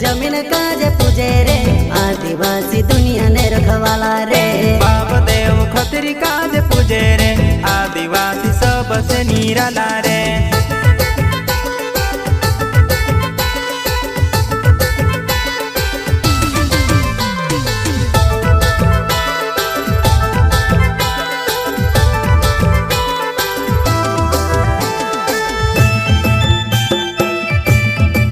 जमीन काज पूजे रे आदिवासी दुनिया ने रखवाला रे। बाप देव खत्री काज पूजे रे आदिवासी सबसे निराला रे।